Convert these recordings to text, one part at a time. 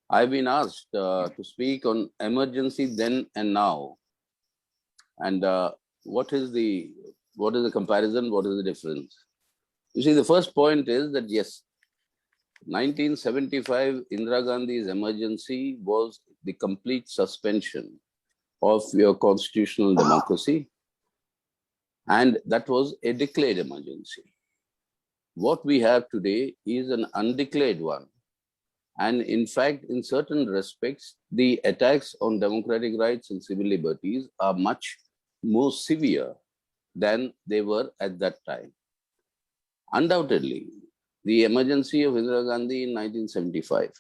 I've been asked to speak on emergency then and now, and what is the comparison? What is the difference? You see, the first point is that yes, 1975 Indira Gandhi's emergency was the complete suspension of your constitutional democracy, and that was a declared emergency. What we have today is an undeclared one. And in fact, in certain respects, the attacks on democratic rights and civil liberties are much more severe than they were at that time. Undoubtedly, the emergency of Indira Gandhi in 1975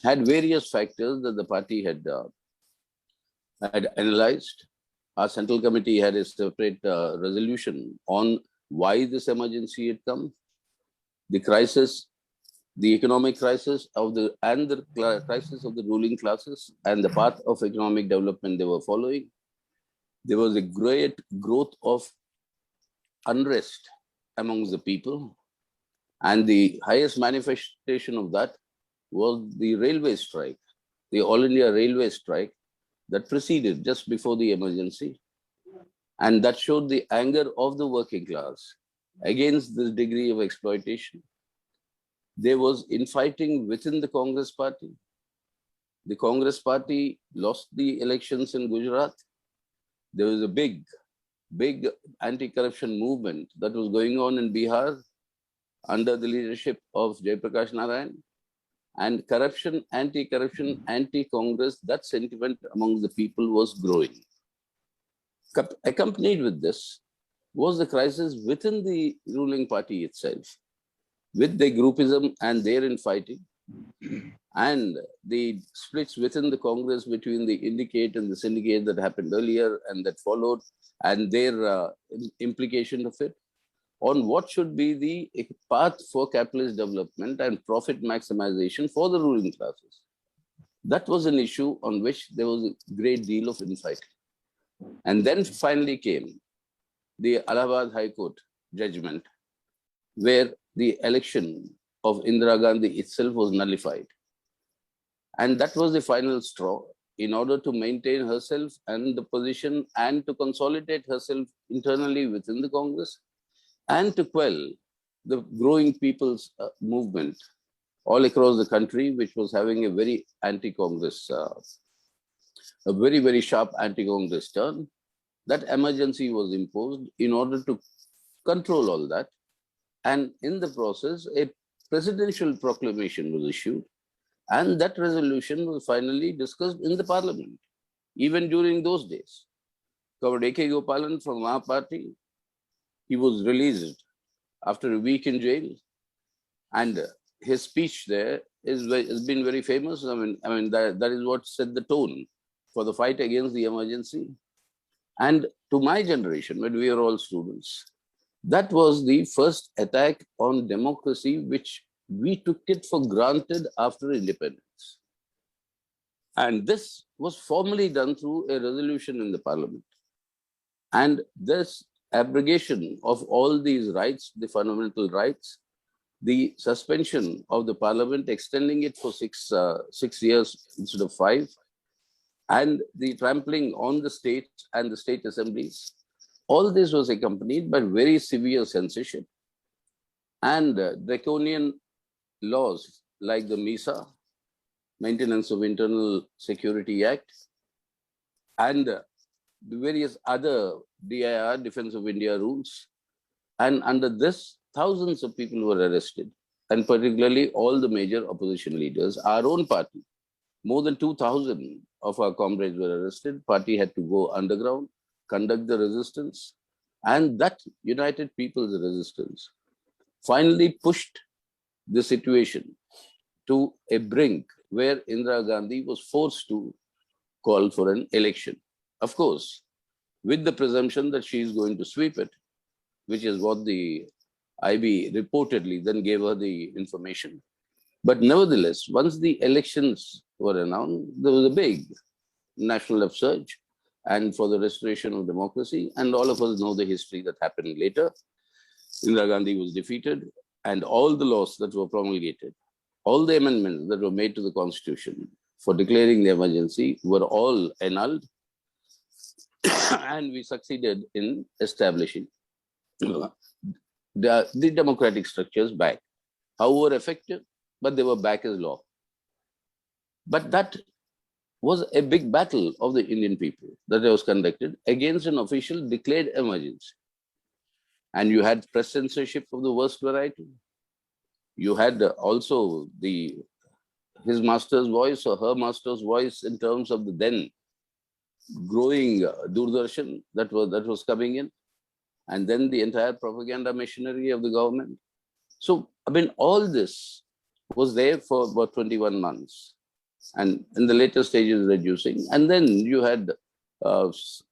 had various factors that the party had analyzed. Our Central Committee had a separate resolution on why this emergency had come. The crisis, the economic crisis and the crisis of the ruling classes and the path of economic development they were following. There was a great growth of unrest amongst the people. And the highest manifestation of that was the railway strike, the All India Railway strike that preceded just before the emergency. And that showed the anger of the working class against this degree of exploitation. There was infighting within the Congress party. The Congress party lost the elections in Gujarat. There was a big anti-corruption movement that was going on in Bihar under the leadership of Jayaprakash Narayan. And corruption, anti-corruption, anti-Congress, that sentiment among the people was growing. Accompanied with this was the crisis within the ruling party itself, with their groupism and their infighting, and the splits within the Congress between the Indicate and the Syndicate that happened earlier and that followed, and their implication of it on what should be the path for capitalist development and profit maximization for the ruling classes. That was an issue on which there was a great deal of infighting. And then finally came the Allahabad High Court judgment, where the election of Indira Gandhi itself was nullified. And that was the final straw in order to maintain herself and the position and to consolidate herself internally within the Congress and to quell the growing people's movement all across the country, which was having a very anti-Congress, a very, very sharp anti-Congress turn. That emergency was imposed in order to control all that. And in the process, a presidential proclamation was issued. And that resolution was finally discussed in the parliament, even during those days. Comrade A.K. Gopalan from our party, he was released after a week in jail. And his speech there has been very famous. I mean that is what set the tone for the fight against the emergency. And to my generation, when we were all students, that was the first attack on democracy, which we took it for granted after independence. And this was formally done through a resolution in the parliament. And this abrogation of all these rights, the fundamental rights, the suspension of the parliament, extending it for 6 years instead of 5, and the trampling on the state and the state assemblies, all this was accompanied by very severe censorship and draconian laws like the MISA, Maintenance of Internal Security Act, and the various other DIR, Defense of India rules. And under this, thousands of people were arrested, and particularly all the major opposition leaders. Our own party, more than 2,000 of our comrades were arrested. Party had to go underground, conduct the resistance, and that united people's resistance finally pushed the situation to a brink where Indira Gandhi was forced to call for an election. Of course, with the presumption that she is going to sweep it, which is what the IB reportedly then gave her the information. But nevertheless, once the elections were announced, there was a big national upsurge and for the restoration of democracy. And all of us know the history that happened later. Indira Gandhi was defeated, and all the laws that were promulgated, all the amendments that were made to the Constitution for declaring the emergency were all annulled, and we succeeded in establishing the democratic structures back. However effective, but they were back as law. But that was a big battle of the Indian people that was conducted against an official declared emergency. And you had press censorship of the worst variety. You had also his master's voice or her master's voice in terms of the then growing Doordarshan that was coming in, and then the entire propaganda machinery of the government. So, I mean, all this was there for about 21 months, and in the later stages reducing. And then you had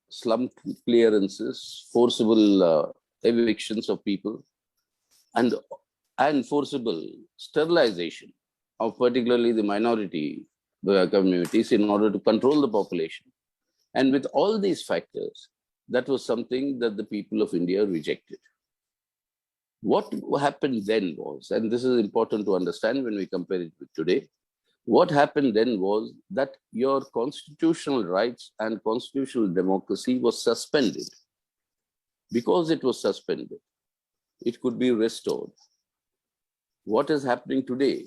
slum clearances, forcible evictions of people, and forcible sterilization of particularly the minority communities in order to control the population. And with all these factors, that was something that the people of India rejected. What happened then was, and this is important to understand when we compare it with today, what happened then was that your constitutional rights and constitutional democracy was suspended. Because it was suspended, it could be restored. What is happening today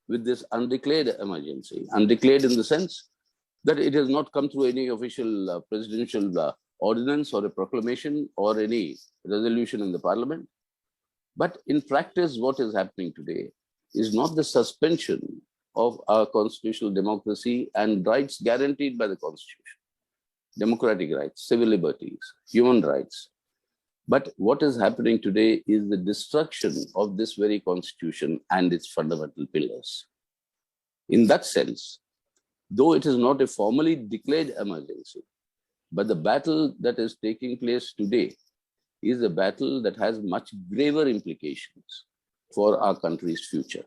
with this undeclared emergency? Undeclared in the sense that it has not come through any official presidential ordinance or a proclamation or any resolution in the parliament. But in practice, what is happening today is not the suspension of our constitutional democracy and rights guaranteed by the Constitution, democratic rights, civil liberties, human rights. But what is happening today is the destruction of this very Constitution and its fundamental pillars. In that sense, though it is not a formally declared emergency, but the battle that is taking place today is a battle that has much graver implications for our country's future.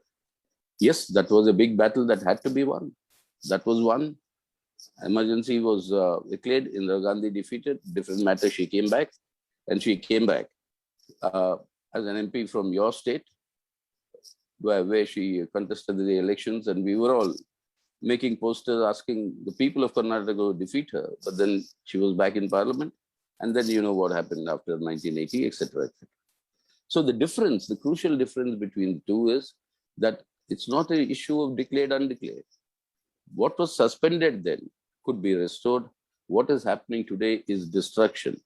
Yes, that was a big battle that had to be won. That was won. Emergency was declared, Indira Gandhi defeated, different matter, she came back. And she came back as an MP from your state, where she contested the elections, and we were all making posters asking the people of Karnataka to defeat her. But then she was back in parliament, and then you know what happened after 1980, etc., etc. So the difference, the crucial difference between the two is that it's not an issue of declared, undeclared. What was suspended then could be restored. What is happening today is destruction.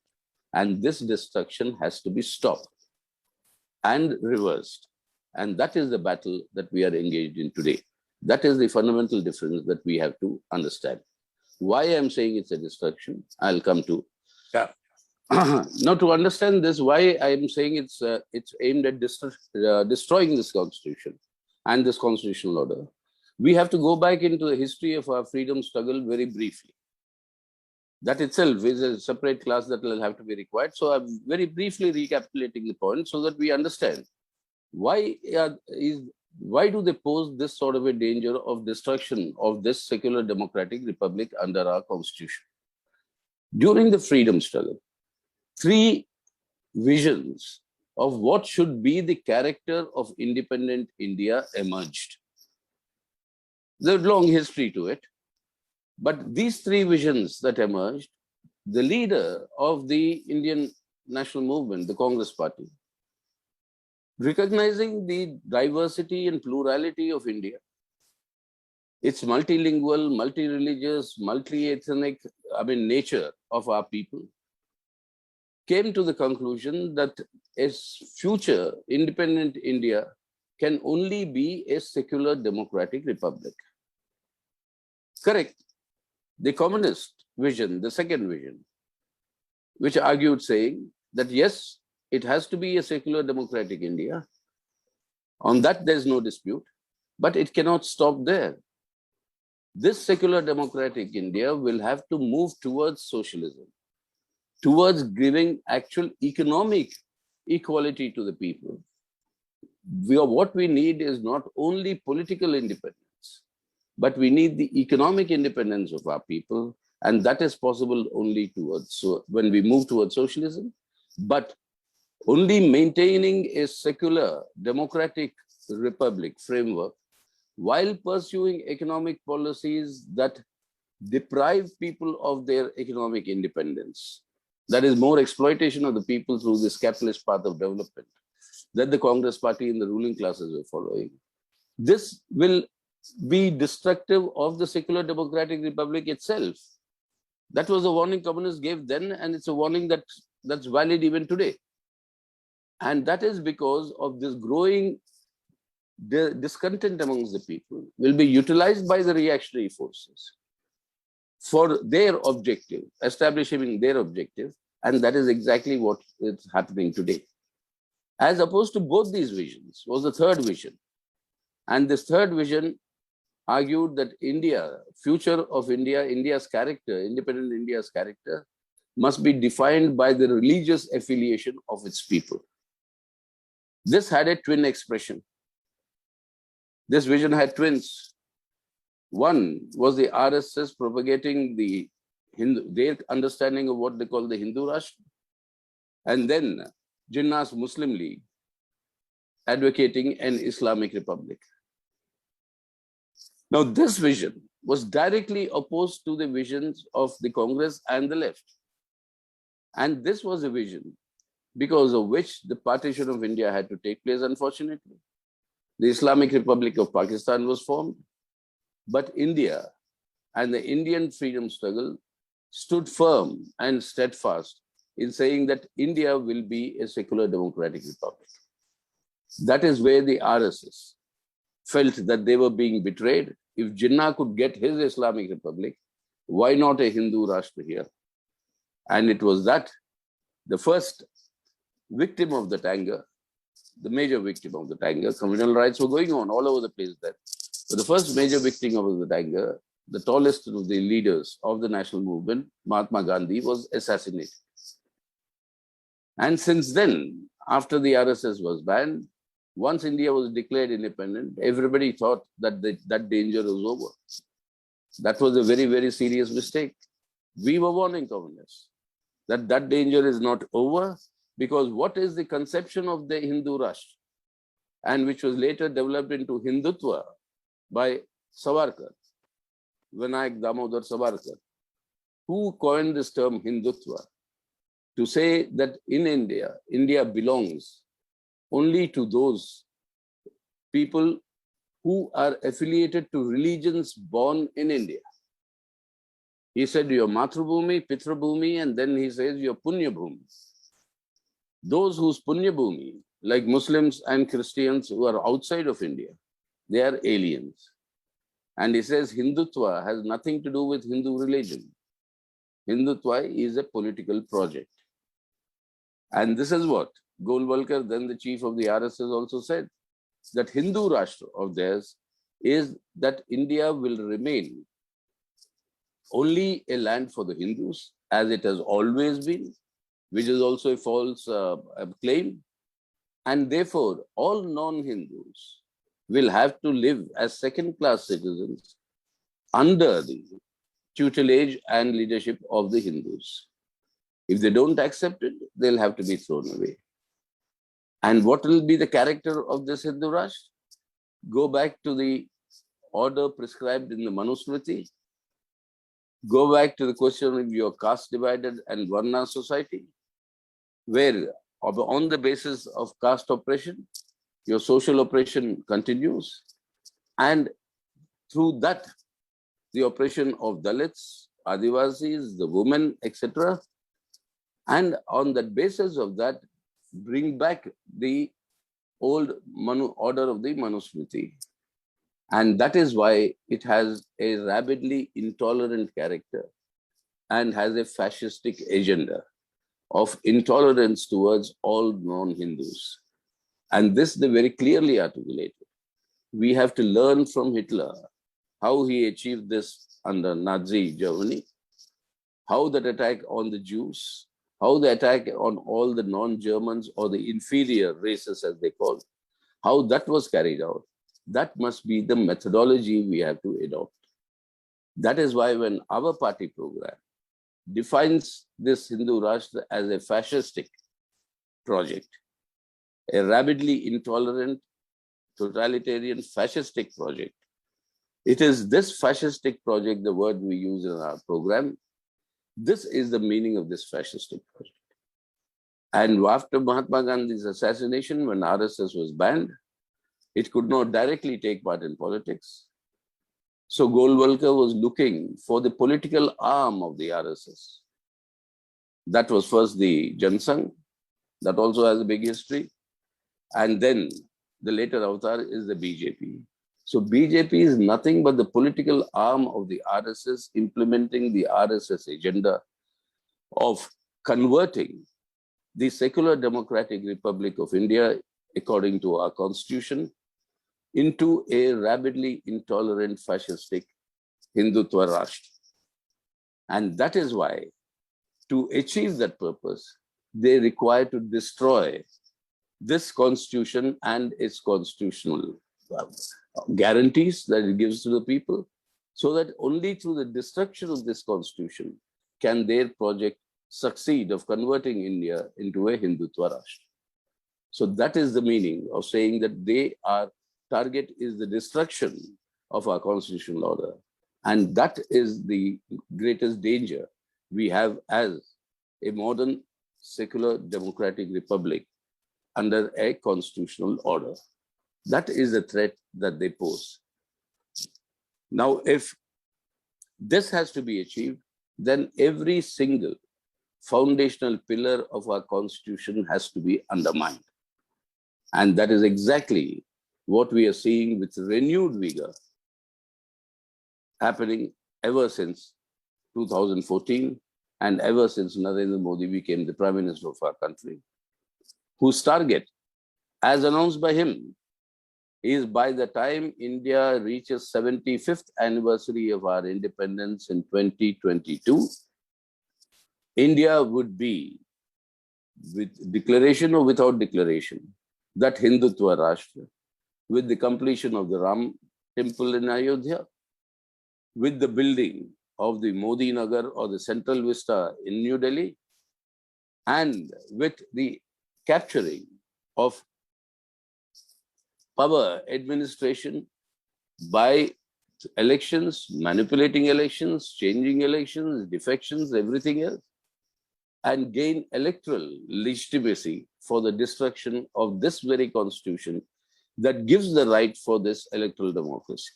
And this destruction has to be stopped and reversed. And that is the battle that we are engaged in today. That is the fundamental difference that we have to understand. Why I'm saying it's a destruction, I'll come to. Yeah. Now, to understand this, why I'm saying it's aimed at destroying this constitution and this constitutional order, we have to go back into the history of our freedom struggle very briefly. That itself is a separate class that will have to be required. So I'm very briefly recapitulating the point so that we understand why do they pose this sort of a danger of destruction of this secular democratic republic under our constitution. During the freedom struggle, three visions of what should be the character of independent India emerged. There's a long history to it. But these three visions that emerged, the leader of the Indian national movement, the Congress Party, recognizing the diversity and plurality of India, its multilingual, multi-religious, multi-ethnic, nature of our people, came to the conclusion that a future independent India can only be a secular democratic republic. Correct. The communist vision, the second vision, which argued saying that yes, it has to be a secular democratic India. On that, there's no dispute, but it cannot stop there. This secular democratic India will have to move towards socialism, towards giving actual economic equality to the people. What we need is not only political independence, but we need the economic independence of our people, and that is possible only when we move towards socialism, but only maintaining a secular democratic republic framework while pursuing economic policies that deprive people of their economic independence. That is more exploitation of the people through this capitalist path of development that the Congress party and the ruling classes were following. This will be destructive of the secular democratic republic itself. That was a warning communists gave then, and it's a warning that's valid even today. And that is because of this growing discontent amongst the people will be utilized by the reactionary forces for their objective, establishing their objective. And that is exactly what is happening today. As opposed to both these visions was the third vision. And this third vision argued that India, future of India, India's character, independent India's character, must be defined by the religious affiliation of its people. This had a twin expression. This vision had twins. One was the RSS propagating their understanding of what they call the Hindu Rashtra, and then Jinnah's Muslim League advocating an Islamic Republic. Now, this vision was directly opposed to the visions of the Congress and the left. And this was a vision because of which the partition of India had to take place, unfortunately. The Islamic Republic of Pakistan was formed, but India and the Indian freedom struggle stood firm and steadfast in saying that India will be a secular democratic republic. That is where the RSS felt that they were being betrayed. If Jinnah could get his Islamic Republic, why not a Hindu Rashtra here? And it was that the first victim of that anger, the major victim of that anger, communal riots were going on all over the place then. But the first major victim of that anger, the tallest of the leaders of the national movement, Mahatma Gandhi, was assassinated. And since then, after the RSS was banned, once India was declared independent, everybody thought that that danger was over. That was a very, very serious mistake. We were warning communists that that danger is not over, because what is the conception of the Hindu Rashtra, and which was later developed into Hindutva by Savarkar, Vinayak Damodar Savarkar, who coined this term Hindutva to say that in India, India belongs only to those people who are affiliated to religions born in India. He said your Matrubhumi, Pitrabhumi, and then he says your Punya Bhumi. Those whose Punya Bhumi, like Muslims and Christians who are outside of India, they are aliens. And he says Hindutva has nothing to do with Hindu religion. Hindutva is a political project. And this is what Golwalkar, then the chief of the RSS, also said, that Hindu Rashtra of theirs is that India will remain only a land for the Hindus, as it has always been, which is also a false claim. And therefore, all non-Hindus will have to live as second-class citizens under the tutelage and leadership of the Hindus. If they don't accept it, they'll have to be thrown away. And what will be the character of this Hindu Rashtra? Go back to the order prescribed in the Manusmriti. Go back to the question of your caste divided and Varna society, where on the basis of caste oppression, your social oppression continues. And through that, the oppression of Dalits, Adivasis, the women, etc. And on that basis of that, bring back the old order of the Manusmriti. And that is why it has a rabidly intolerant character and has a fascistic agenda of intolerance towards all non-Hindus. And this they very clearly articulated. We have to learn from Hitler how he achieved this under Nazi Germany, how that attack on the Jews, how the attack on all the non-Germans or the inferior races, as they call, how that was carried out. That must be the methodology we have to adopt. That is why when our party program defines this Hindu Rashtra as a fascistic project, a rabidly intolerant, totalitarian, fascistic project, It is this fascistic project, the word we use in our program. This is the meaning of this fascistic project. And after Mahatma Gandhi's assassination, when RSS was banned, it could not directly take part in politics. So Golwalkar was looking for the political arm of the RSS. That was first the Jansangh, that also has a big history. And then the later avatar is the BJP. So BJP is nothing but the political arm of the RSS implementing the RSS agenda of converting the secular democratic Republic of India, according to our constitution, into a rabidly intolerant fascistic Hindutva Rashtra. And that is why, to achieve that purpose, they require to destroy this constitution and its constitutional guarantees that it gives to the people, so that only through the destruction of this constitution can their project succeed of converting India into a Hindutva Rashtra. So that is the meaning of saying that their target is the destruction of our constitutional order. And that is the greatest danger we have as a modern secular democratic republic under a constitutional order. That is the threat that they pose. Now, if this has to be achieved, then every single foundational pillar of our constitution has to be undermined. And that is exactly what we are seeing with renewed vigor happening ever since 2014 and ever since Narendra Modi became the Prime Minister of our country, whose target, as announced by him, is by the time India reaches 75th anniversary of our independence in 2022, India would be, with declaration or without declaration, that Hindutva Rashtra, with the completion of the Ram temple in Ayodhya, with the building of the Modi Nagar or the Central Vista in New Delhi, and with the capturing of power administration by elections, manipulating elections, changing elections, defections, everything else, and gain electoral legitimacy for the destruction of this very constitution that gives the right for this electoral democracy.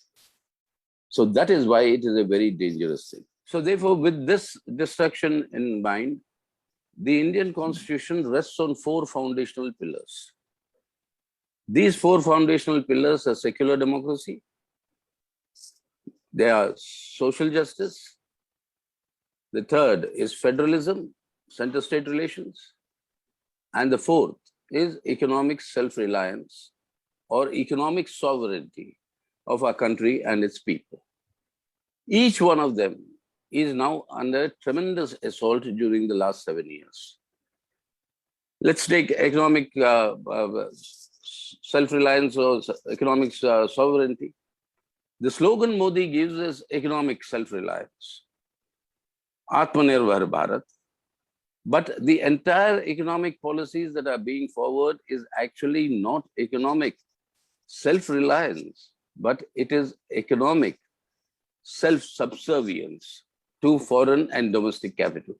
So that is why it is a very dangerous thing. So therefore, with this destruction in mind, the Indian constitution rests on 4 foundational pillars. These 4 foundational pillars are secular democracy, they are social justice, the third is federalism, center-state relations, and the fourth is economic self-reliance or economic sovereignty of our country and its people. Each one of them is now under tremendous assault during the last 7 years. Let's take economic self-reliance or economic sovereignty. The slogan Modi gives is economic self-reliance, Atmanirbhar Bharat. But the entire economic policies that are being forward is actually not economic self-reliance, but it is economic self-subservience to foreign and domestic capital.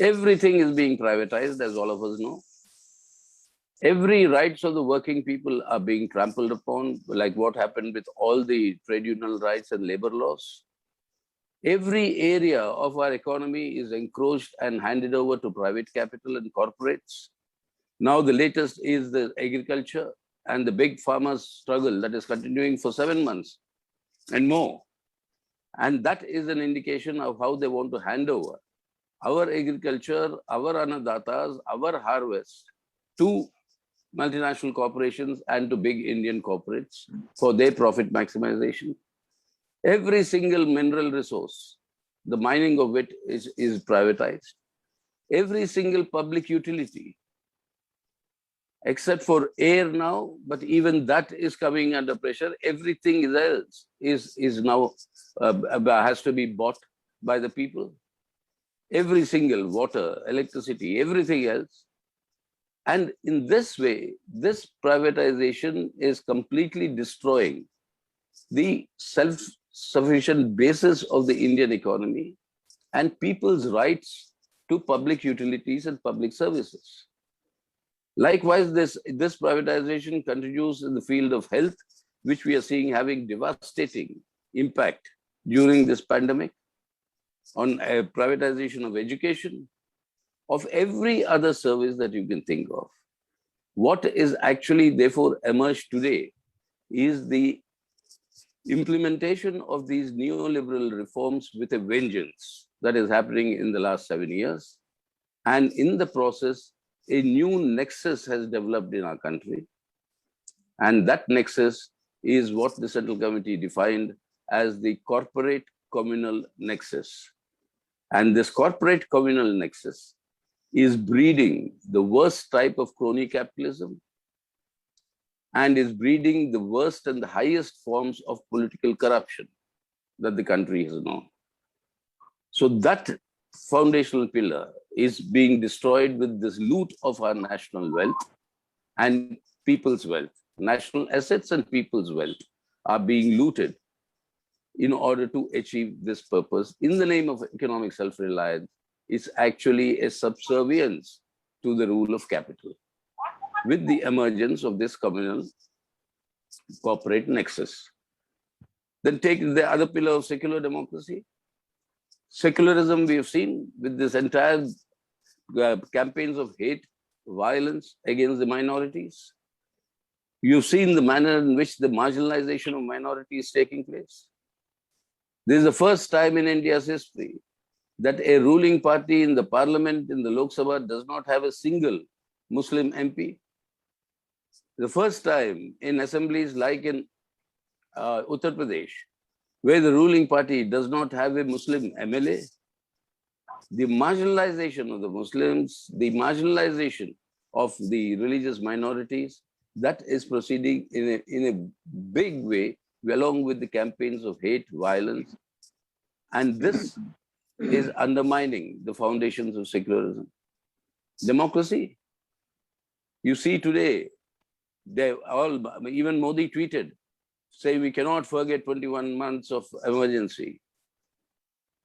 Everything is being privatized, as all of us know. Every rights of the working people are being trampled upon, like what happened with all the trade union rights and labor laws. Every area of our economy is encroached and handed over to private capital and corporates. Now the latest is the agriculture and the big farmers' struggle that is continuing for 7 months and more. And that is an indication of how they want to hand over our agriculture, our annadatas, our harvest to multinational corporations and to big Indian corporates for their profit maximization. Every single mineral resource, the mining of it is privatized. Every single public utility, except for air now, but even that is coming under pressure. Everything else is now has to be bought by the people. Every single water, electricity, everything else. And in this way, this privatization is completely destroying the self-sufficient basis of the Indian economy and people's rights to public utilities and public services. Likewise, this privatization continues in the field of health, which we are seeing having devastating impact during this pandemic, on privatization of education, of every other service that you can think of. What is actually therefore emerged today is the implementation of these neoliberal reforms with a vengeance that is happening in the last 7 years. And in the process, a new nexus has developed in our country. And that nexus is what the Central Committee defined as the corporate communal nexus. And this corporate communal nexus is breeding the worst type of crony capitalism and is breeding the worst and the highest forms of political corruption that the country has known. So that foundational pillar is being destroyed with this loot of our national wealth and people's wealth. National assets and people's wealth are being looted in order to achieve this purpose in the name of economic self-reliance. It's actually a subservience to the rule of capital with the emergence of this communal corporate nexus. Then take the other pillar of secular democracy. Secularism we have seen with this entire campaigns of hate, violence against the minorities. You've seen the manner in which the marginalization of minorities is taking place. This is the first time in India's history that a ruling party in the parliament, in the Lok Sabha, does not have a single Muslim MP. The first time in assemblies like in Uttar Pradesh, where the ruling party does not have a Muslim MLA. The marginalization of the Muslims, the marginalization of the religious minorities, that is proceeding in a big way, along with the campaigns of hate, violence. And this is undermining the foundations of secularism. Democracy. You see today, even Modi tweeted, say we cannot forget 21 months of emergency.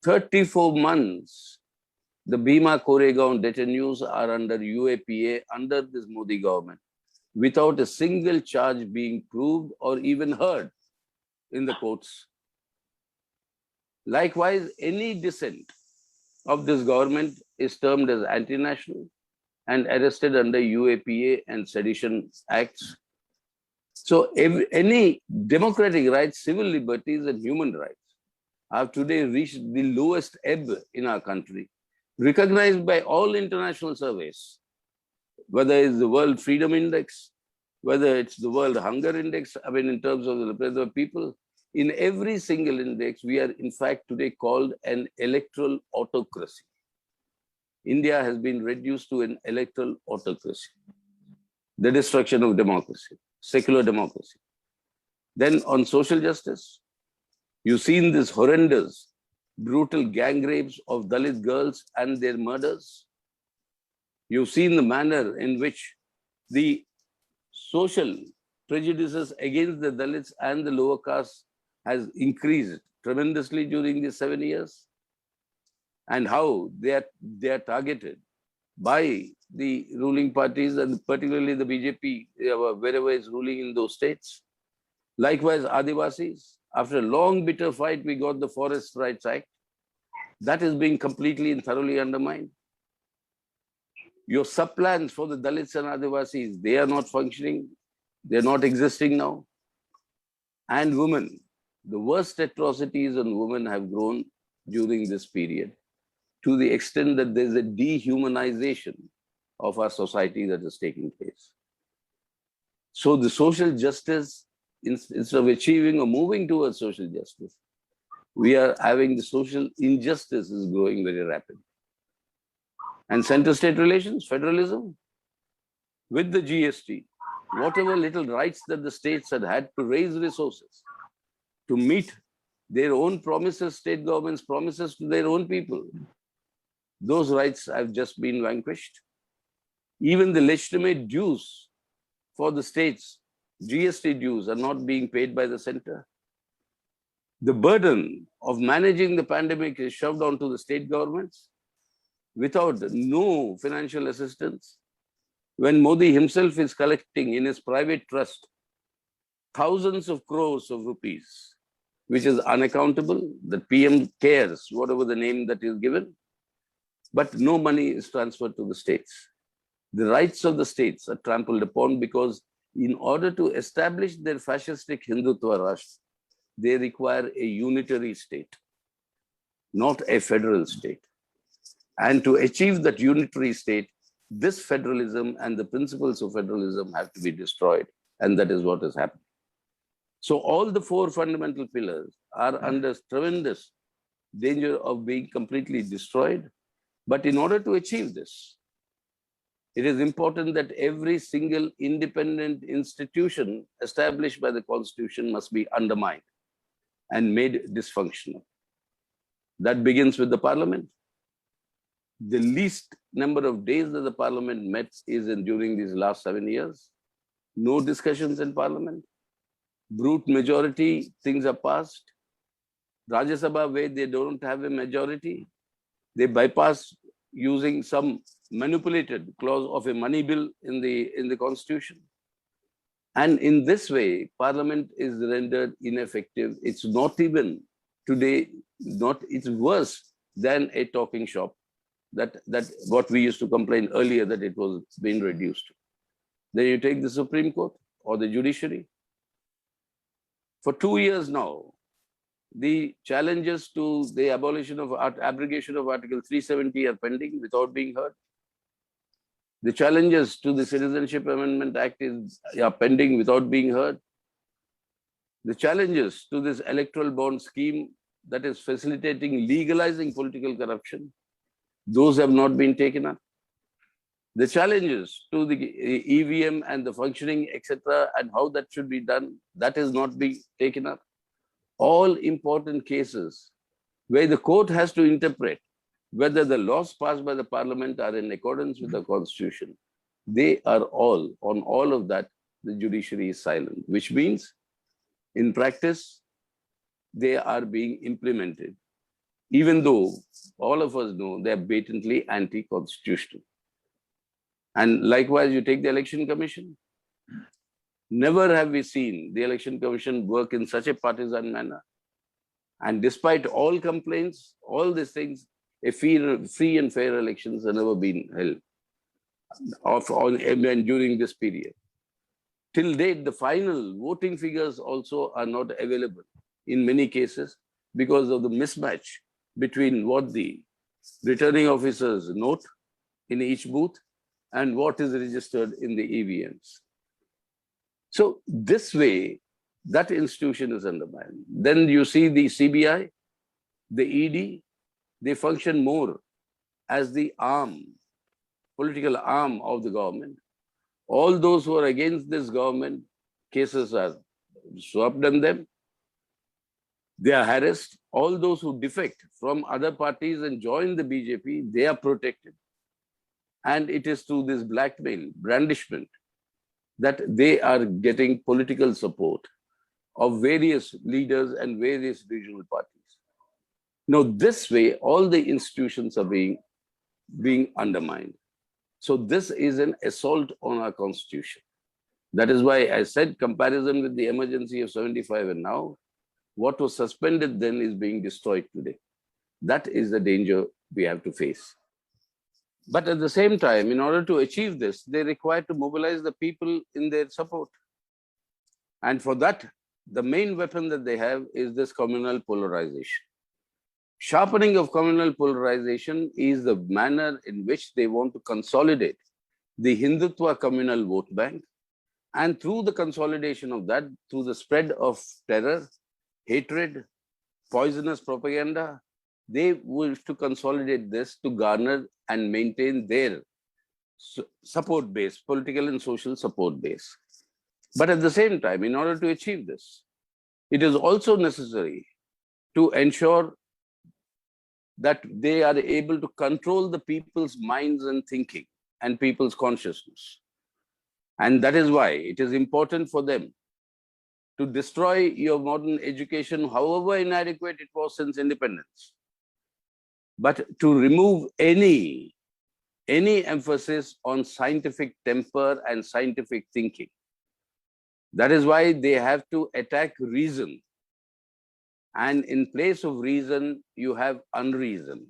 34 months, the Bhima Koregaon detainees are under UAPA, under this Modi government, without a single charge being proved or even heard in the courts. Likewise, any dissent of this government is termed as anti-national and arrested under UAPA and Sedition Acts. So any democratic rights, civil liberties and human rights have today reached the lowest ebb in our country, recognized by all international surveys, whether it's the World Freedom Index, whether it's the World Hunger Index, I mean, in terms of the representative of people. In every single index, we are in fact today called an electoral autocracy. India has been reduced to an electoral autocracy. The destruction of democracy, secular democracy. Then on social justice, you've seen this horrendous, brutal gang rapes of Dalit girls and their murders. You've seen the manner in which the social prejudices against the Dalits and the lower caste has increased tremendously during these 7 years, and how they are targeted by the ruling parties and particularly the BJP, wherever is ruling in those states. Likewise, Adivasis, after a long bitter fight, we got the Forest Rights Act. That is being completely and thoroughly undermined. Your sub-plans for the Dalits and Adivasis, they are not functioning. They're not existing now. And women, the worst atrocities on women have grown during this period to the extent that there's a dehumanization of our society that is taking place. So the social justice, instead of achieving or moving towards social justice, we are having the social injustice is growing very rapidly. And center-state relations, federalism, with the GST, whatever little rights that the states had to raise resources to meet their own promises, state governments' promises to their own people, those rights have just been vanquished. Even the legitimate dues for the states, GST dues, are not being paid by the center. The burden of managing the pandemic is shoved onto the state governments without no financial assistance. When Modi himself is collecting in his private trust thousands of crores of rupees, which is unaccountable, the PM cares, whatever the name that is given, but no money is transferred to the states. The rights of the states are trampled upon because in order to establish their fascistic Hindutva Rashtra, they require a unitary state, not a federal state. And to achieve that unitary state, this federalism and the principles of federalism have to be destroyed. And that is what has happened. So all the four fundamental pillars are under tremendous danger of being completely destroyed. But in order to achieve this, it is important that every single independent institution established by the Constitution must be undermined and made dysfunctional. That begins with the Parliament. The least number of days that the Parliament met is during these last 7 years. No discussions in Parliament. Brute majority, things are passed. Rajya Sabha, where they don't have a majority, they bypass using some manipulated clause of a money bill in the Constitution. And in this way, Parliament is rendered ineffective. It's not even today, it's worse than a talking shop. That what we used to complain earlier that it was being reduced. Then you take the Supreme Court or the judiciary. For 2 years now, the challenges to the abrogation of Article 370 are pending without being heard. The challenges to the Citizenship Amendment Act are pending without being heard. The challenges to this electoral bond scheme that is facilitating legalizing political corruption, those have not been taken up. The challenges to the EVM and the functioning, etc., and how that should be done, that is not being taken up. All important cases where the court has to interpret whether the laws passed by the Parliament are in accordance with the Constitution. They are all, on all of that, the judiciary is silent, which means in practice, they are being implemented, even though all of us know they are blatantly anti-constitutional. And likewise, you take the Election Commission. Never have we seen the Election Commission work in such a partisan manner. And despite all complaints, all these things, a free and fair elections have never been held during this period. Till date, the final voting figures also are not available in many cases because of the mismatch between what the returning officers note in each booth and what is registered in the EVMs. So this way, that institution is undermined. Then you see the CBI, the ED, they function more as the arm, political arm of the government. All those who are against this government, cases are swept on them. They are harassed. All those who defect from other parties and join the BJP, they are protected. And it is through this blackmail, brandishment, that they are getting political support of various leaders and various regional parties. Now, this way, all the institutions are being undermined. So this is an assault on our Constitution. That is why I said comparison with the emergency of 75 and now, what was suspended then is being destroyed today. That is the danger we have to face. But at the same time, in order to achieve this, they require to mobilize the people in their support. And for that, the main weapon that they have is this communal polarization. Sharpening of communal polarization is the manner in which they want to consolidate the Hindutva communal vote bank. And through the consolidation of that, through the spread of terror, hatred, poisonous propaganda, they wish to consolidate this to garner and maintain their support base, political and social support base. But at the same time, in order to achieve this, it is also necessary to ensure that they are able to control the people's minds and thinking and people's consciousness. And that is why it is important for them to destroy your modern education, however inadequate it was since independence, but to remove any emphasis on scientific temper and scientific thinking. That is why they have to attack reason. And in place of reason, you have unreason.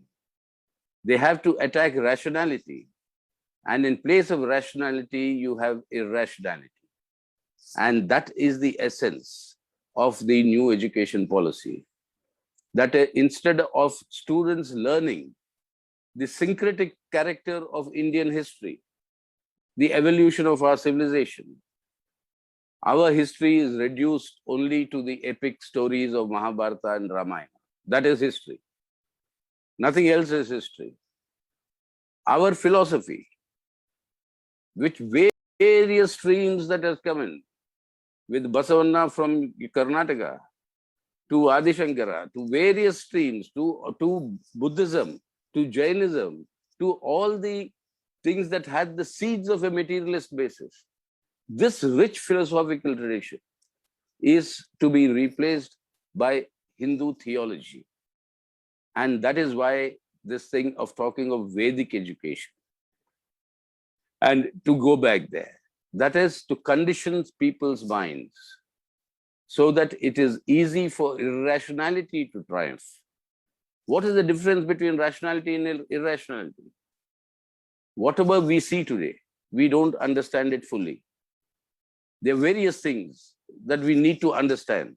They have to attack rationality. And in place of rationality, you have irrationality. And that is the essence of the new education policy. That instead of students learning the syncretic character of Indian history, the evolution of our civilization, our history is reduced only to the epic stories of Mahabharata and Ramayana. That is history. Nothing else is history. Our philosophy, which various streams that has come in, with Basavanna from Karnataka, to Adi Shankara, to various streams, to Buddhism, to Jainism, to all the things that had the seeds of a materialist basis. This rich philosophical tradition is to be replaced by Hindu theology. And that is why this thing of talking of Vedic education. And to go back there, that is to condition people's minds so that it is easy for irrationality to triumph. What is the difference between rationality and irrationality? Whatever we see today, we don't understand it fully. There are various things that we need to understand.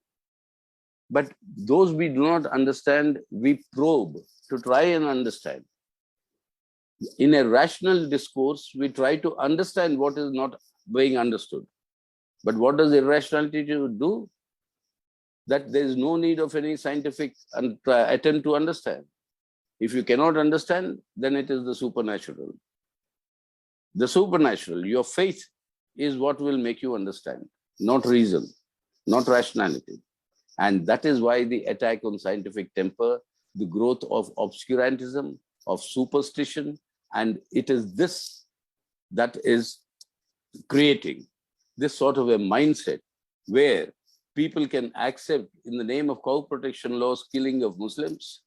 But those we do not understand, we probe to try and understand. In a rational discourse, we try to understand what is not being understood. But what does irrationality do? That there is no need of any scientific attempt to understand. If you cannot understand, then it is the supernatural. The supernatural, your faith, is what will make you understand, not reason, not rationality. And that is why the attack on scientific temper, the growth of obscurantism, of superstition, and it is this that is creating this sort of a mindset where people can accept, in the name of cow protection laws, killing of Muslims.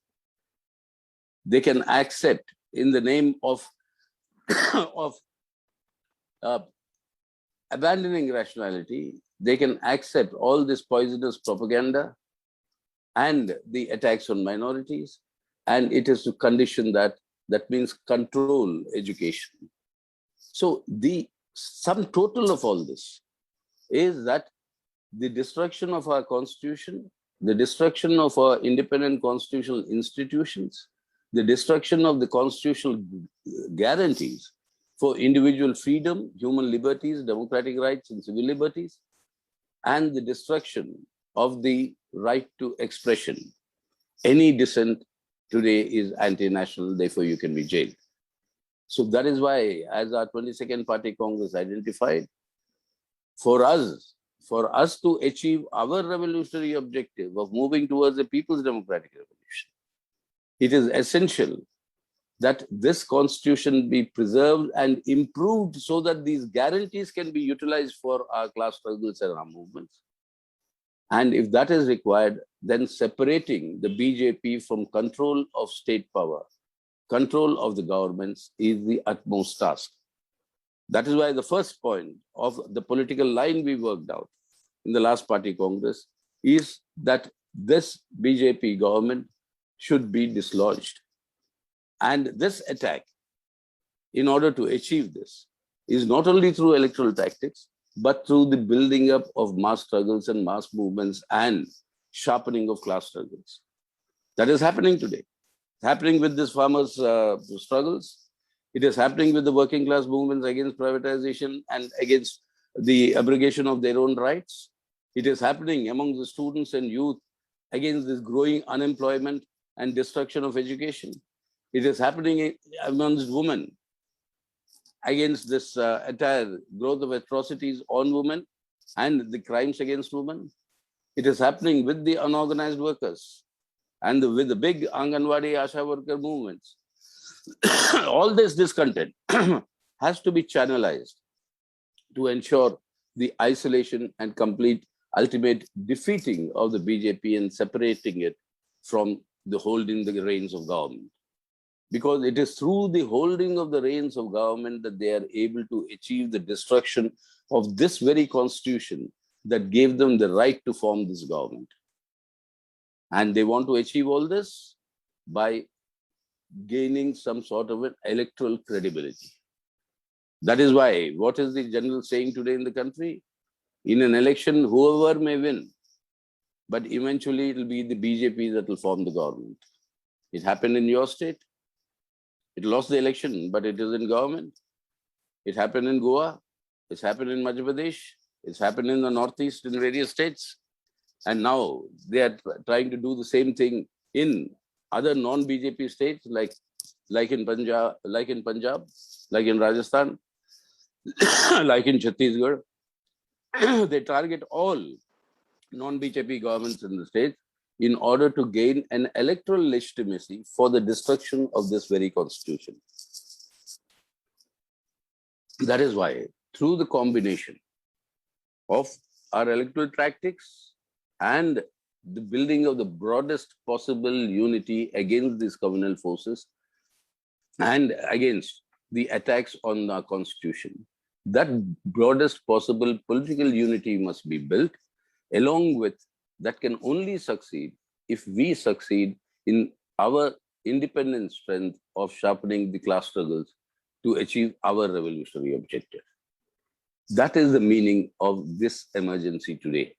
They can accept, in the name of, abandoning rationality, they can accept all this poisonous propaganda and the attacks on minorities. And it is to condition that, that means control education. So the sum total of all this is that the destruction of our constitution, the destruction of our independent constitutional institutions, the destruction of the constitutional guarantees for individual freedom, human liberties, democratic rights, and civil liberties, and the destruction of the right to expression. Any dissent today is anti-national, therefore you can be jailed. So that is why, as our 22nd Party Congress identified, for us to achieve our revolutionary objective of moving towards a people's democratic revolution, it is essential that this constitution be preserved and improved so that these guarantees can be utilized for our class struggles and our movements. And if that is required, then separating the BJP from control of state power, control of the governments, is the utmost task. That is why the first point of the political line we worked out in the last party congress is that this BJP government should be dislodged. And this attack, in order to achieve this, is not only through electoral tactics, but through the building up of mass struggles and mass movements and sharpening of class struggles. That is happening today. It's happening with this farmers' struggles. It is happening with the working class movements against privatization and against the abrogation of their own rights. It is happening among the students and youth against this growing unemployment and destruction of education. It is happening amongst women against this entire growth of atrocities on women and the crimes against women. It is happening with the unorganized workers and with the big Anganwadi Asha worker movements. All this discontent has to be channelized to ensure the isolation and complete ultimate defeating of the BJP and separating it from the holding the reins of government. Because it is through the holding of the reins of government that they are able to achieve the destruction of this very constitution that gave them the right to form this government. And they want to achieve all this by gaining some sort of an electoral credibility. That is why, what is the general saying today in the country? In an election, whoever may win, but eventually it will be the BJP that will form the government. It happened in your state. It lost the election, but it is in government. It happened in Goa. It's happened in Madhya Pradesh. It's happened in the Northeast in various states. And now they are trying to do the same thing in other non-BJP states like in Punjab, like in Rajasthan, like in Chhattisgarh. They target all non-BJP governments in the state in order to gain an electoral legitimacy for the destruction of this very constitution. That is why, through the combination of our electoral tactics and the building of the broadest possible unity against these communal forces and against the attacks on our constitution, that broadest possible political unity must be built. Along with that can only succeed if we succeed in our independent strength of sharpening the class struggles to achieve our revolutionary objective. That is the meaning of this emergency today.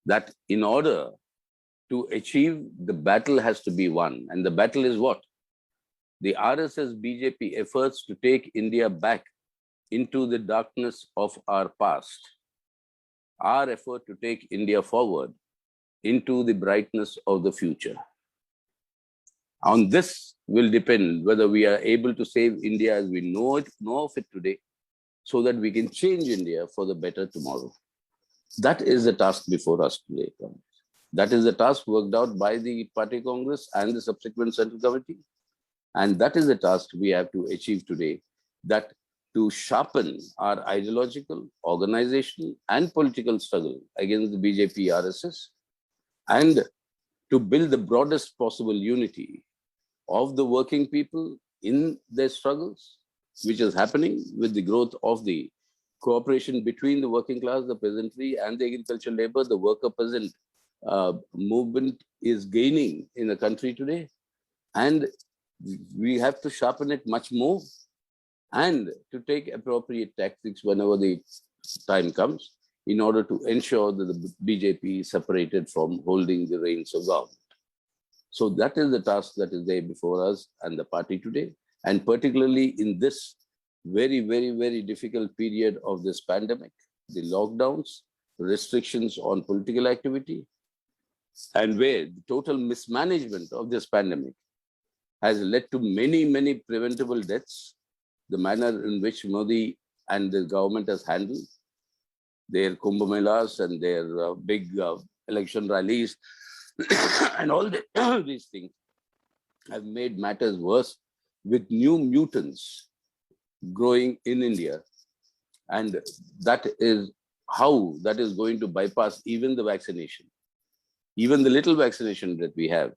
That in order to achieve, the battle has to be won. And the battle is what? The RSS BJP efforts to take India back into the darkness of our past. Our effort to take India forward into the brightness of the future. On this will depend whether we are able to save India as we know of it today, so that we can change India for the better tomorrow. That is the task before us today. That is the task worked out by the Party Congress and the subsequent Central Committee. And that is the task we have to achieve today, that to sharpen our ideological, organizational, and political struggle against the BJP RSS, and to build the broadest possible unity of the working people in their struggles, which is happening with the growth of the cooperation between the working class, the peasantry, and the agricultural labor. The worker-peasant movement is gaining in the country today. And we have to sharpen it much more and to take appropriate tactics whenever the time comes in order to ensure that the BJP is separated from holding the reins of government. So that is the task that is there before us and the party today. And particularly in this very, very, very difficult period of this pandemic, the lockdowns, restrictions on political activity, and where the total mismanagement of this pandemic has led to many, many preventable deaths, the manner in which Modi and the government has handled their Kumbh Melas and their big election rallies and all these things have made matters worse, with new mutants growing in India. And that is how that is going to bypass even the vaccination, even the little vaccination that we have.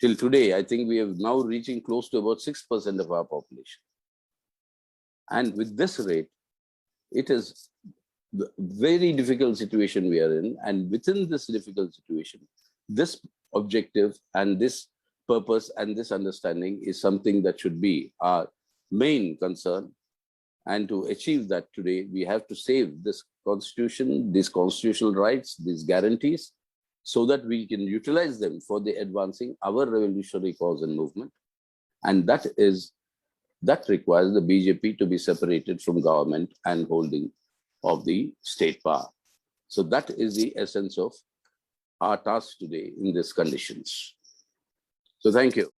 Till today, I think we are now reaching close to about 6% of our population. And with this rate, it is a very difficult situation we are in. And within this difficult situation, this objective and this purpose and this understanding is something that should be our main concern. And to achieve that today, we have to save this constitution, these constitutional rights, these guarantees, so that we can utilize them for the advancing our revolutionary cause and movement. And that requires the BJP to be separated from government and holding of the state power. So that is the essence of our task today in these conditions. So thank you.